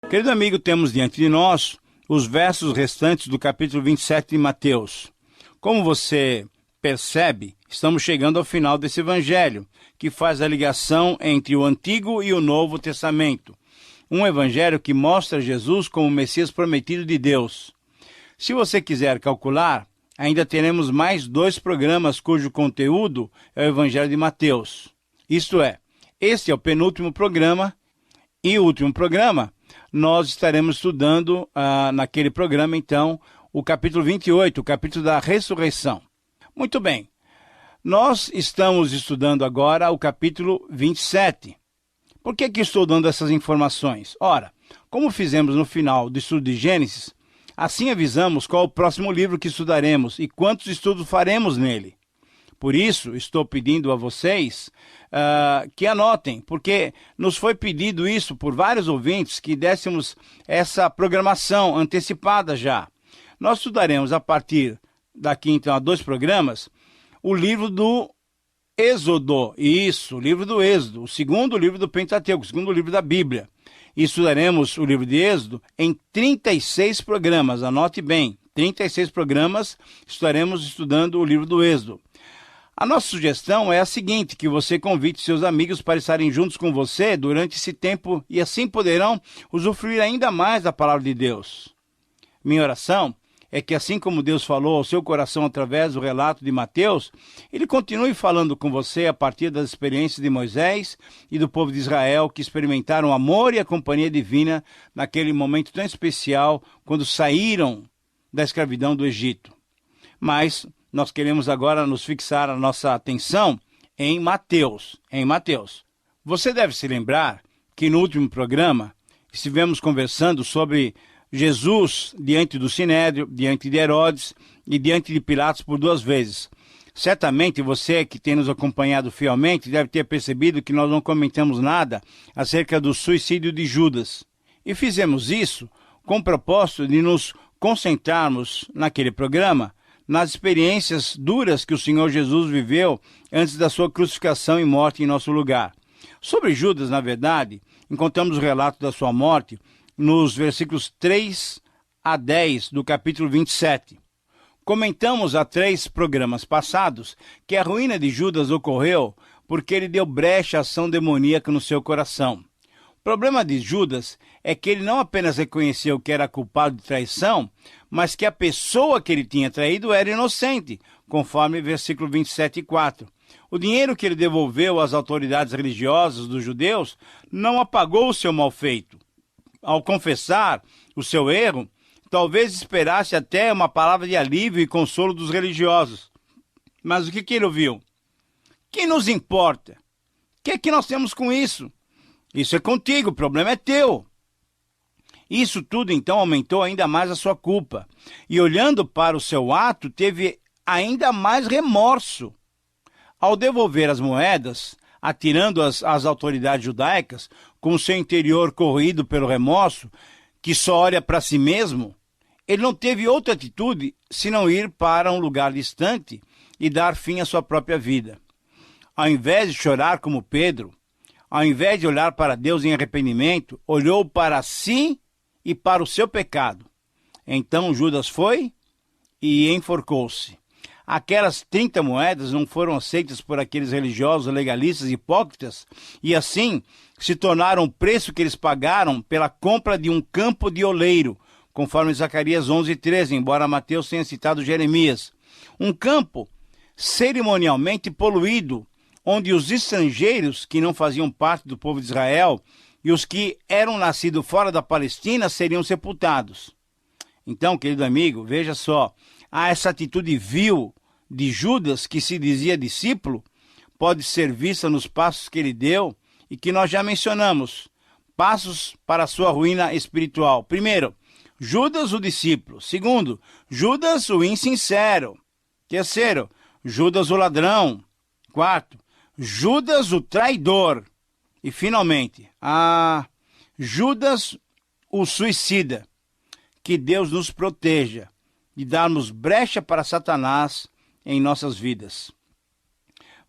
Querido amigo, temos diante de nós os versos restantes do capítulo 27 de Mateus. Como você percebe, estamos chegando ao final desse evangelho, que faz a ligação entre o Antigo e o Novo Testamento. Um evangelho que mostra Jesus como o Messias prometido de Deus. Se você quiser calcular, ainda teremos mais 2 programas cujo conteúdo é o evangelho de Mateus. Isto é, este é o penúltimo programa e o último programa. Nós estaremos estudando naquele programa, então, o capítulo 28, o capítulo da ressurreição. Muito bem, nós estamos estudando agora o capítulo 27. Por que estou dando essas informações? Ora, como fizemos no final do estudo de Gênesis, assim avisamos qual o próximo livro que estudaremos e quantos estudos faremos nele. Por isso, estou pedindo a vocês que anotem, porque nos foi pedido isso por vários ouvintes, que dessemos essa programação antecipada já. Nós estudaremos a partir daqui, então, a 2 programas, o livro do Êxodo. Isso, o livro do Êxodo, o segundo livro do Pentateuco, o segundo livro da Bíblia. E estudaremos o livro de Êxodo em 36 programas, anote bem, 36 programas estaremos estudando o livro do Êxodo. A nossa sugestão é a seguinte, que você convide seus amigos para estarem juntos com você durante esse tempo e assim poderão usufruir ainda mais da palavra de Deus. Minha oração é que assim como Deus falou ao seu coração através do relato de Mateus, Ele continue falando com você a partir das experiências de Moisés e do povo de Israel que experimentaram o amor e a companhia divina naquele momento tão especial quando saíram da escravidão do Egito. Mas nós queremos agora nos fixar a nossa atenção em Mateus. Você deve se lembrar que no último programa estivemos conversando sobre Jesus diante do Sinédrio, diante de Herodes e diante de Pilatos por 2 vezes. Certamente você que tem nos acompanhado fielmente deve ter percebido que nós não comentamos nada acerca do suicídio de Judas. E fizemos isso com o propósito de nos concentrarmos naquele programa nas experiências duras que o Senhor Jesus viveu antes da sua crucificação e morte em nosso lugar. Sobre Judas, na verdade, encontramos o relato da sua morte nos versículos 3 a 10 do capítulo 27. Comentamos há 3 programas passados que a ruína de Judas ocorreu porque ele deu brecha à ação demoníaca no seu coração. O problema de Judas é que ele não apenas reconheceu que era culpado de traição, mas que a pessoa que ele tinha traído era inocente, conforme versículo 27:4. O dinheiro que ele devolveu às autoridades religiosas dos judeus não apagou o seu mal feito. Ao confessar o seu erro, talvez esperasse até uma palavra de alívio e consolo dos religiosos. Mas o que ele ouviu? Que nos importa? O que nós temos com isso? Isso é contigo, o problema é teu. Isso tudo, então, aumentou ainda mais a sua culpa. E olhando para o seu ato, teve ainda mais remorso. Ao devolver as moedas, atirando-as às autoridades judaicas, com seu interior corroído pelo remorso, que só olha para si mesmo, ele não teve outra atitude senão ir para um lugar distante e dar fim à sua própria vida. Ao invés de chorar como Pedro, ao invés de olhar para Deus em arrependimento, olhou para si e para o seu pecado. Então Judas foi e enforcou-se. Aquelas 30 moedas não foram aceitas por aqueles religiosos legalistas hipócritas e assim se tornaram o preço que eles pagaram pela compra de um campo de oleiro, conforme Zacarias 11:13, embora Mateus tenha citado Jeremias. Um campo cerimonialmente poluído, onde os estrangeiros que não faziam parte do povo de Israel e os que eram nascidos fora da Palestina seriam sepultados. Então, querido amigo, veja só, essa atitude vil de Judas, que se dizia discípulo, pode ser vista nos passos que ele deu e que nós já mencionamos, passos para a sua ruína espiritual. Primeiro, Judas o discípulo. Segundo, Judas o insincero. Terceiro, Judas o ladrão. Quarto, Judas o traidor. E finalmente, Judas o suicida. Que Deus nos proteja de darmos brecha para Satanás em nossas vidas.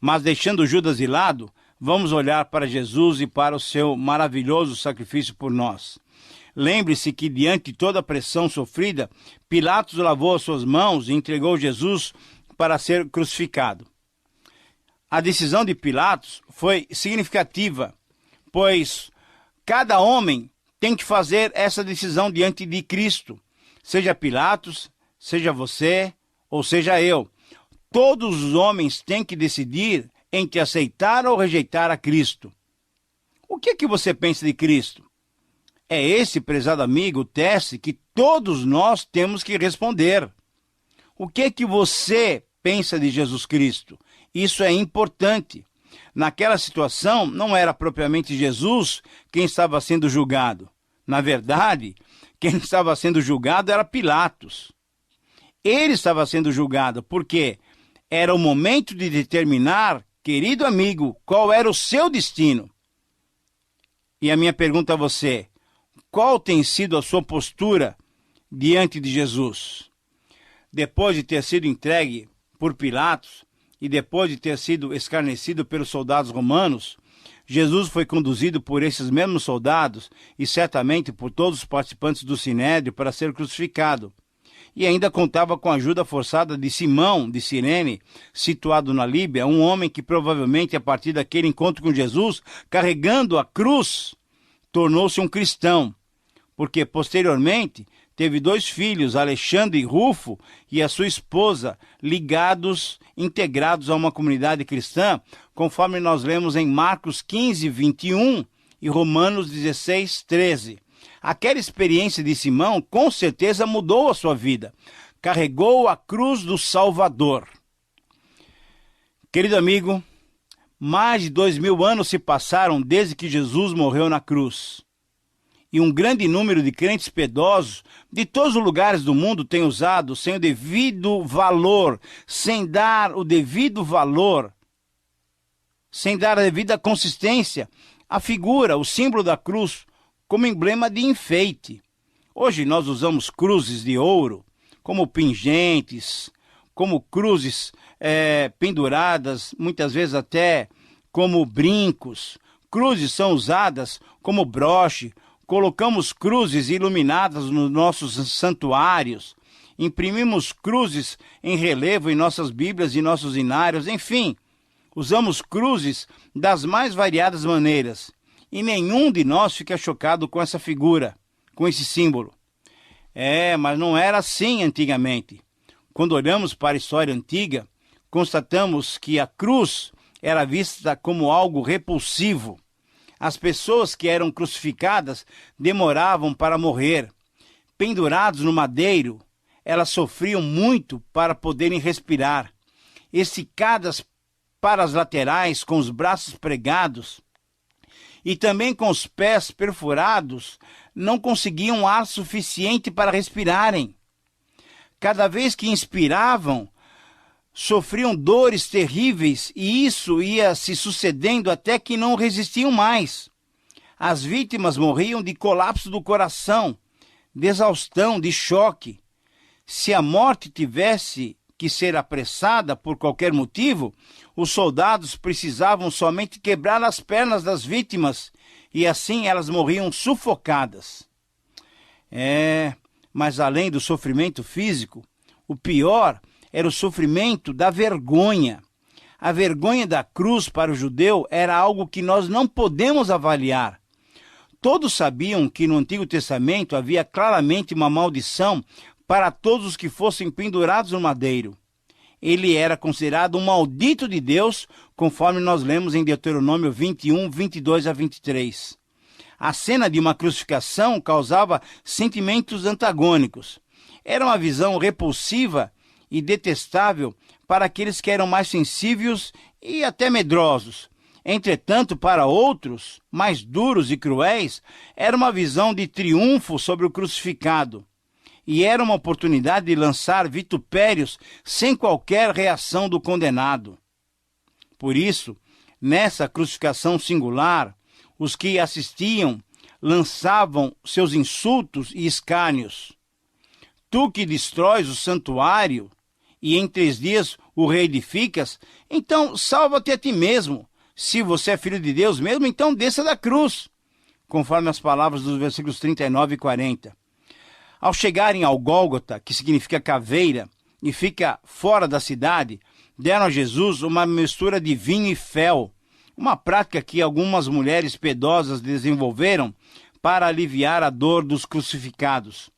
Mas deixando Judas de lado, vamos olhar para Jesus e para o seu maravilhoso sacrifício por nós. Lembre-se que, diante de toda a pressão sofrida, Pilatos lavou as suas mãos e entregou Jesus para ser crucificado. A decisão de Pilatos foi significativa, pois cada homem tem que fazer essa decisão diante de Cristo, seja Pilatos, seja você ou seja eu. Todos os homens têm que decidir entre aceitar ou rejeitar a Cristo. O que é que você pensa de Cristo? É esse, prezado amigo, o teste que todos nós temos que responder. O que é que você pensa de Jesus Cristo? Isso é importante. Naquela situação, não era propriamente Jesus quem estava sendo julgado. Na verdade, quem estava sendo julgado era Pilatos. Ele estava sendo julgado porque era o momento de determinar, querido amigo, qual era o seu destino. E a minha pergunta a você: qual tem sido a sua postura diante de Jesus? Depois de ter sido entregue por Pilatos e depois de ter sido escarnecido pelos soldados romanos, Jesus foi conduzido por esses mesmos soldados e certamente por todos os participantes do Sinédrio para ser crucificado. E ainda contava com a ajuda forçada de Simão de Cirene, situado na Líbia, um homem que provavelmente, a partir daquele encontro com Jesus, carregando a cruz, tornou-se um cristão, porque posteriormente teve 2 filhos, Alexandre e Rufo, e a sua esposa, ligados, integrados a uma comunidade cristã, conforme nós lemos em Marcos 15, 21 e Romanos 16, 13. Aquela experiência de Simão, com certeza, mudou a sua vida. Carregou a cruz do Salvador. Querido amigo, mais de 2000 anos se passaram desde que Jesus morreu na cruz. E um grande número de crentes piedosos de todos os lugares do mundo tem usado sem o devido valor, sem dar o devido valor, sem dar a devida consistência, a figura, o símbolo da cruz, como emblema de enfeite. Hoje nós usamos cruzes de ouro, como pingentes, como cruzes penduradas, muitas vezes até como brincos. Cruzes são usadas como broche. Colocamos cruzes iluminadas nos nossos santuários. Imprimimos cruzes em relevo em nossas bíblias e nossos inários. Enfim, usamos cruzes das mais variadas maneiras. E nenhum de nós fica chocado com essa figura, com esse símbolo. Mas não era assim antigamente. Quando olhamos para a história antiga, constatamos que a cruz era vista como algo repulsivo. As pessoas que eram crucificadas demoravam para morrer. Pendurados no madeiro, elas sofriam muito para poderem respirar. Esticadas para as laterais, com os braços pregados, e também com os pés perfurados, não conseguiam ar suficiente para respirarem. Cada vez que inspiravam, sofriam dores terríveis e isso ia se sucedendo até que não resistiam mais. As vítimas morriam de colapso do coração, de exaustão, de choque. Se a morte tivesse que ser apressada por qualquer motivo, os soldados precisavam somente quebrar as pernas das vítimas e assim elas morriam sufocadas. Mas além do sofrimento físico, o pior era o sofrimento da vergonha. A vergonha da cruz para o judeu era algo que nós não podemos avaliar. Todos sabiam que no Antigo Testamento havia claramente uma maldição para todos os que fossem pendurados no madeiro. Ele era considerado um maldito de Deus, conforme nós lemos em Deuteronômio 21, 22 a 23. A cena de uma crucificação causava sentimentos antagônicos. Era uma visão repulsiva e detestável para aqueles que eram mais sensíveis e até medrosos. Entretanto, para outros, mais duros e cruéis, era uma visão de triunfo sobre o crucificado. E era uma oportunidade de lançar vitupérios sem qualquer reação do condenado. Por isso, nessa crucificação singular, os que assistiam lançavam seus insultos e escárnios. Tu que destróis o santuário e em 3 dias o reedificas, então salva-te a ti mesmo. Se você é filho de Deus mesmo, então desça da cruz. conforme as palavras dos versículos 39 e 40. Ao chegarem ao Gólgota, que significa caveira, e fica fora da cidade, deram a Jesus uma mistura de vinho e fel, uma prática que algumas mulheres piedosas desenvolveram para aliviar a dor dos crucificados.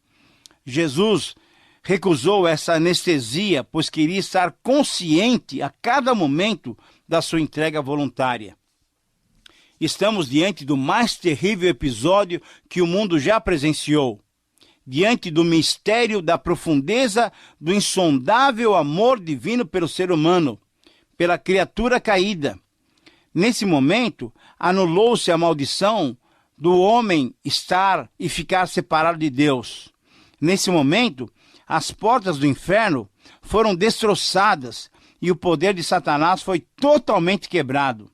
Jesus recusou essa anestesia, pois queria estar consciente a cada momento da sua entrega voluntária. Estamos diante do mais terrível episódio que o mundo já presenciou, diante do mistério da profundeza do insondável amor divino pelo ser humano, pela criatura caída. Nesse momento, anulou-se a maldição do homem estar e ficar separado de Deus. Nesse momento, as portas do inferno foram destroçadas e o poder de Satanás foi totalmente quebrado.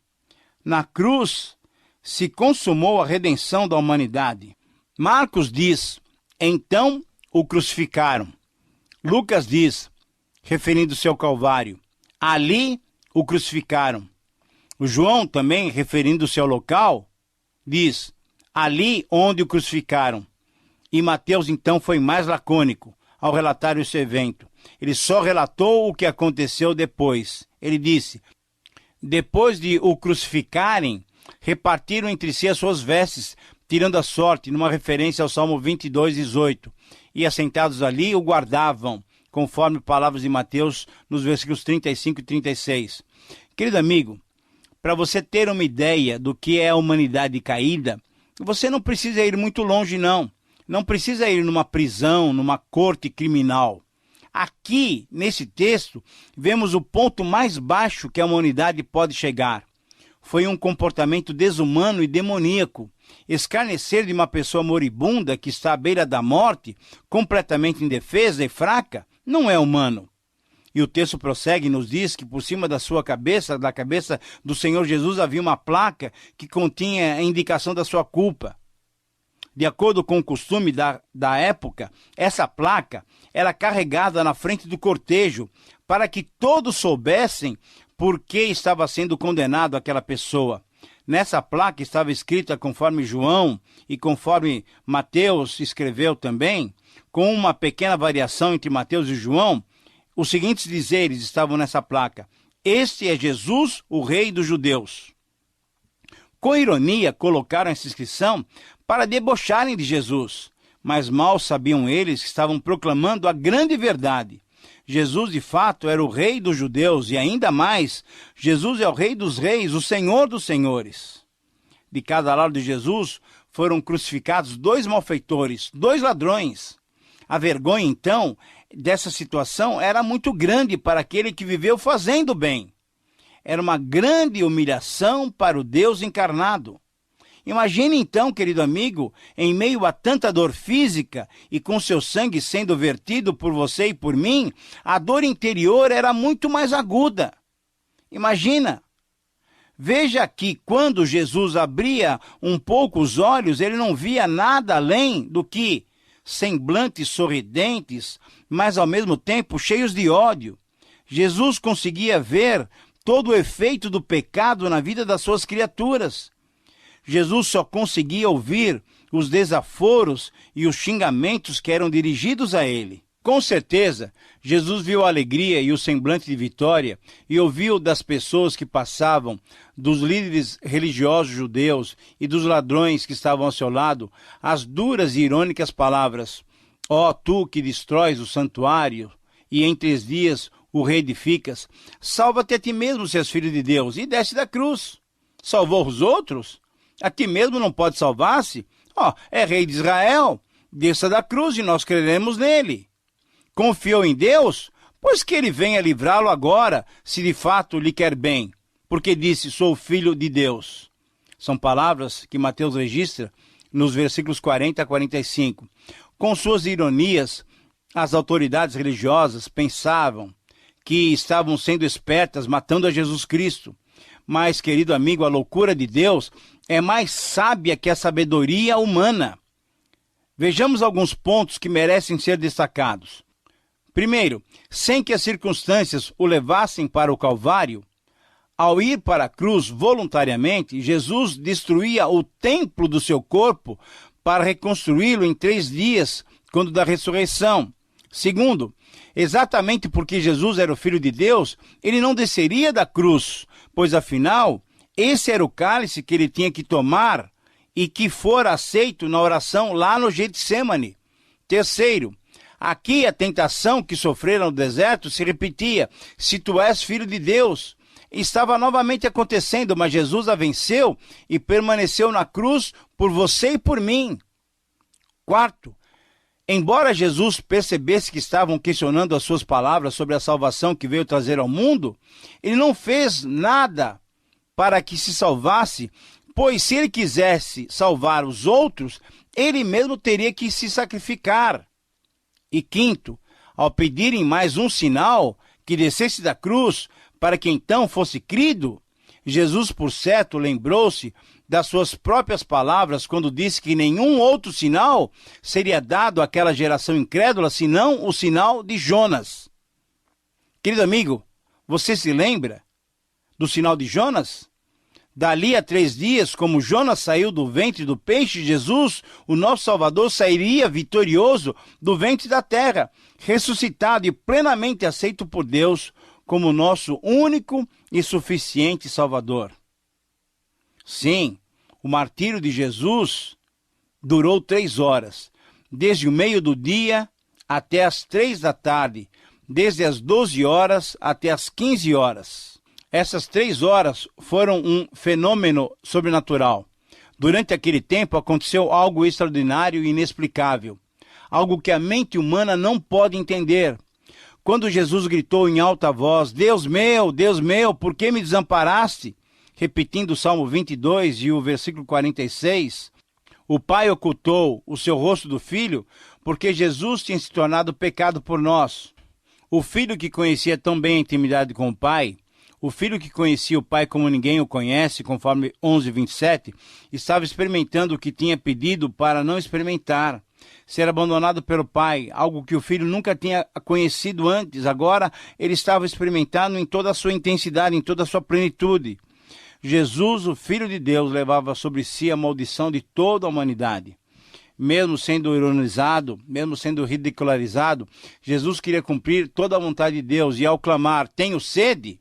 Na cruz se consumou a redenção da humanidade. Marcos diz: então o crucificaram. Lucas diz, referindo-se ao Calvário: ali o crucificaram. O João também, referindo-se ao local, diz: ali onde o crucificaram. E Mateus então foi mais lacônico ao relatar esse evento. Ele só relatou o que aconteceu depois. Ele disse: depois de o crucificarem, repartiram entre si as suas vestes, tirando a sorte, numa referência ao Salmo 22, 18. E assentados ali o guardavam, conforme palavras de Mateus nos versículos 35 e 36. Querido amigo, para você ter uma ideia do que é a humanidade caída, você não precisa ir muito longe, não. Não precisa ir numa prisão, numa corte criminal. Aqui, nesse texto, vemos o ponto mais baixo que a humanidade pode chegar. Foi um comportamento desumano e demoníaco. Escarnecer de uma pessoa moribunda que está à beira da morte, completamente indefesa e fraca, não é humano. E o texto prossegue e nos diz que por cima da sua cabeça, da cabeça do Senhor Jesus, havia uma placa que continha a indicação da sua culpa. De acordo com o costume da época, essa placa era carregada na frente do cortejo para que todos soubessem por que estava sendo condenado aquela pessoa. Nessa placa estava escrita, conforme João e conforme Mateus escreveu também, com uma pequena variação entre Mateus e João, os seguintes dizeres estavam nessa placa: este é Jesus, o Rei dos Judeus. Com ironia, colocaram essa inscrição para debocharem de Jesus, mas mal sabiam eles que estavam proclamando a grande verdade. Jesus, de fato, era o Rei dos Judeus e, ainda mais, Jesus é o Rei dos Reis, o Senhor dos Senhores. De cada lado de Jesus foram crucificados 2 malfeitores, 2 ladrões. A vergonha, então, dessa situação era muito grande para aquele que viveu fazendo bem. Era uma grande humilhação para o Deus encarnado. Imagine então, querido amigo, em meio a tanta dor física e com seu sangue sendo vertido por você e por mim, a dor interior era muito mais aguda. Imagina. Veja que quando Jesus abria um pouco os olhos, ele não via nada além do que semblantes sorridentes, mas ao mesmo tempo cheios de ódio. Jesus conseguia ver todo o efeito do pecado na vida das suas criaturas. Jesus só conseguia ouvir os desaforos e os xingamentos que eram dirigidos a ele. Com certeza, Jesus viu a alegria e o semblante de vitória e ouviu das pessoas que passavam, dos líderes religiosos judeus e dos ladrões que estavam ao seu lado, as duras e irônicas palavras: ó, tu que destróis o santuário e em 3 dias o reedificas, salva-te a ti mesmo, se és filho de Deus, e desce da cruz. Salvou os outros? A ti mesmo não pode salvar-se? Ó, é rei de Israel, desça da cruz e nós creremos nele. Confiou em Deus? Pois que ele venha livrá-lo agora, se de fato lhe quer bem, porque disse: sou filho de Deus. São palavras que Mateus registra nos versículos 40 a 45. Com suas ironias, as autoridades religiosas pensavam que estavam sendo espertas, matando a Jesus Cristo. Mas, querido amigo, a loucura de Deus é mais sábia que a sabedoria humana. Vejamos alguns pontos que merecem ser destacados. Primeiro, sem que as circunstâncias o levassem para o Calvário, Ao ir para a cruz voluntariamente, Jesus destruía o templo do seu corpo para reconstruí-lo em 3 dias, quando da ressurreição. Segundo, exatamente porque Jesus era o Filho de Deus, ele não desceria da cruz, pois afinal, esse era o cálice que ele tinha que tomar e que fora aceito na oração lá no Getsêmani. Terceiro, aqui a tentação que sofreram no deserto se repetia: se tu és Filho de Deus. Estava novamente acontecendo, mas Jesus a venceu e permaneceu na cruz por você e por mim. Quarto, embora Jesus percebesse que estavam questionando as suas palavras sobre a salvação que veio trazer ao mundo, ele não fez nada para que se salvasse, pois se ele quisesse salvar os outros, ele mesmo teria que se sacrificar. E quinto, ao pedirem mais um sinal que descesse da cruz, para que então fosse crido, Jesus, por certo, lembrou-se das suas próprias palavras quando disse que nenhum outro sinal seria dado àquela geração incrédula, senão o sinal de Jonas. Querido amigo, você se lembra do sinal de Jonas? Dali a 3 dias, como Jonas saiu do ventre do peixe, Jesus, o nosso Salvador, sairia vitorioso do ventre da terra, ressuscitado e plenamente aceito por Deus como nosso único e suficiente Salvador. Sim, o martírio de Jesus durou 3 horas, desde o meio do dia até as 3 da tarde, desde as 12 horas até as 15 horas. Essas 3 horas foram um fenômeno sobrenatural. Durante aquele tempo aconteceu algo extraordinário e inexplicável, algo que a mente humana não pode entender. Quando Jesus gritou em alta voz: Deus meu, por que me desamparaste? Repetindo o Salmo 22 e o versículo 46, o Pai ocultou o seu rosto do Filho, porque Jesus tinha se tornado pecado por nós. O Filho que conhecia tão bem a intimidade com o Pai, o Filho que conhecia o Pai como ninguém o conhece, conforme 11:27, estava experimentando o que tinha pedido para não experimentar. Ser abandonado pelo Pai, algo que o Filho nunca tinha conhecido antes. Agora ele estava experimentando em toda a sua intensidade, em toda a sua plenitude. Jesus, o Filho de Deus, levava sobre si a maldição de toda a humanidade. Mesmo sendo ironizado, mesmo sendo ridicularizado, Jesus queria cumprir toda a vontade de Deus, e ao clamar: tenho sede,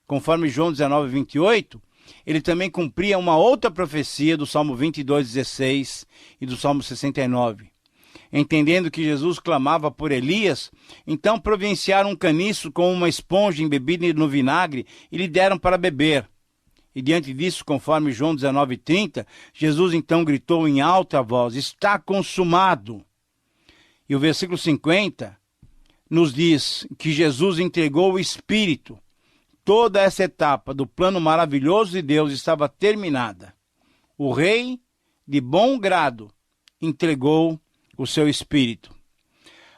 conforme João 19:28, ele também cumpria uma outra profecia do Salmo 22:16 e do Salmo 69. Entendendo que Jesus clamava por Elias, então providenciaram um caniço com uma esponja embebida no vinagre e lhe deram para beber. E diante disso, conforme João 19:30, Jesus então gritou em alta voz: está consumado. E o versículo 50 nos diz que Jesus entregou o Espírito. Toda essa etapa do plano maravilhoso de Deus estava terminada. O Rei, de bom grado, entregou o seu Espírito.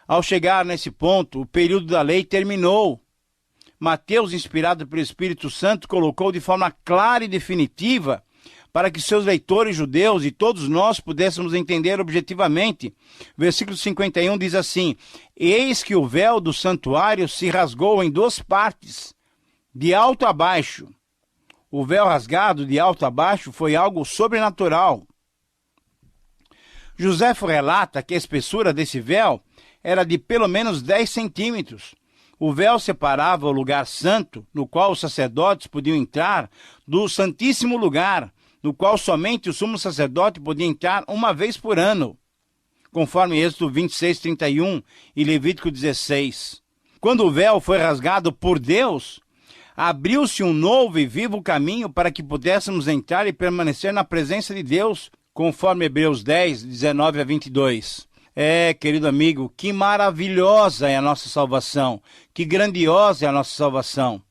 Ao chegar nesse ponto, o período da lei terminou. Mateus, inspirado pelo Espírito Santo, colocou de forma clara e definitiva para que seus leitores judeus e todos nós pudéssemos entender objetivamente. Versículo 51 diz assim: eis que o véu do santuário se rasgou em 2 partes, de alto a baixo. O véu rasgado de alto a baixo foi algo sobrenatural. Joséfo relata que a espessura desse véu era de pelo menos 10 centímetros. O véu separava o lugar santo, no qual os sacerdotes podiam entrar, do santíssimo lugar, no qual somente o sumo sacerdote podia entrar uma vez por ano, conforme Êxodo 26:31 e Levítico 16. Quando o véu foi rasgado por Deus, abriu-se um novo e vivo caminho para que pudéssemos entrar e permanecer na presença de Deus, conforme Hebreus 10:19-22. Querido amigo, que maravilhosa é a nossa salvação, que grandiosa é a nossa salvação.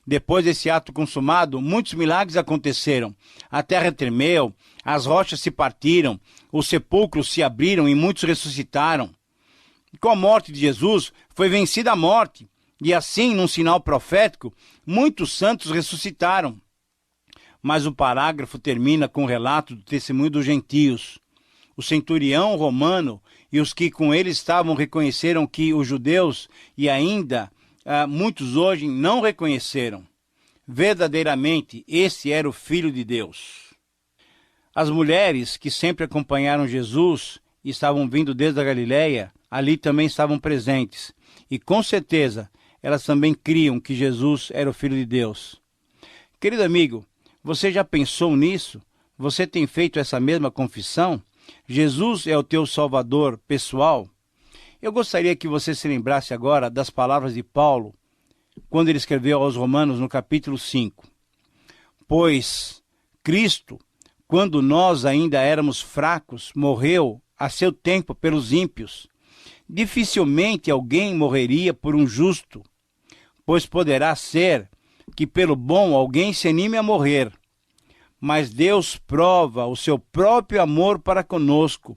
Depois desse ato consumado, muitos milagres aconteceram. A terra tremeu, as rochas se partiram, os sepulcros se abriram e muitos ressuscitaram. Com a morte de Jesus, foi vencida a morte. E assim, num sinal profético, muitos santos ressuscitaram. Mas o parágrafo termina com o relato do testemunho dos gentios. O centurião romano e os que com ele estavam reconheceram que os judeus, e ainda muitos hoje, não reconheceram. Verdadeiramente, esse era o Filho de Deus. As mulheres que sempre acompanharam Jesus e estavam vindo desde a Galileia, ali também estavam presentes. E com certeza, elas também criam que Jesus era o Filho de Deus. Querido amigo, você já pensou nisso? Você tem feito essa mesma confissão? Jesus é o teu Salvador pessoal? Eu gostaria que você se lembrasse agora das palavras de Paulo, quando ele escreveu aos Romanos no capítulo 5. Pois Cristo, quando nós ainda éramos fracos, morreu a seu tempo pelos ímpios. Dificilmente alguém morreria por um justo, pois poderá ser que pelo bom alguém se anime a morrer. Mas Deus prova o seu próprio amor para conosco,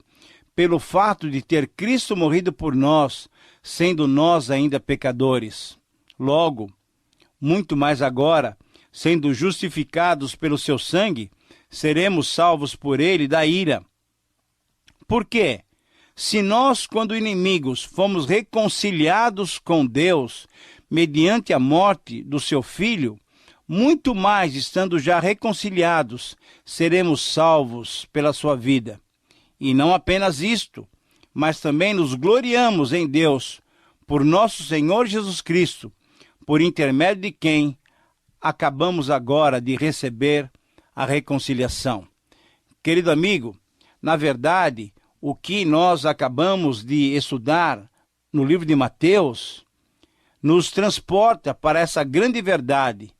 pelo fato de ter Cristo morrido por nós, sendo nós ainda pecadores. Logo, muito mais agora, sendo justificados pelo seu sangue, seremos salvos por ele da ira. Por quê? Se nós, quando inimigos, fomos reconciliados com Deus, mediante a morte do seu Filho, muito mais, estando já reconciliados, seremos salvos pela sua vida. E não apenas isto, mas também nos gloriamos em Deus, por nosso Senhor Jesus Cristo, por intermédio de quem acabamos agora de receber a reconciliação. Querido amigo, na verdade, o que nós acabamos de estudar no livro de Mateus nos transporta para essa grande verdade.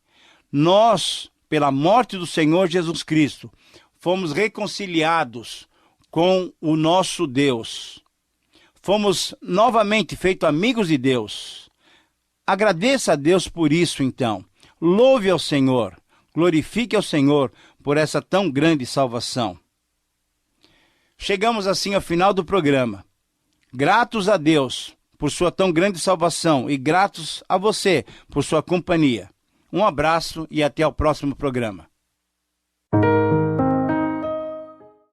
Nós, pela morte do Senhor Jesus Cristo, fomos reconciliados com o nosso Deus. Fomos novamente feitos amigos de Deus. Agradeça a Deus por isso, então. Louve ao Senhor, glorifique ao Senhor por essa tão grande salvação. Chegamos assim ao final do programa. Gratos a Deus por sua tão grande salvação e gratos a você por sua companhia. Um abraço e até o próximo programa.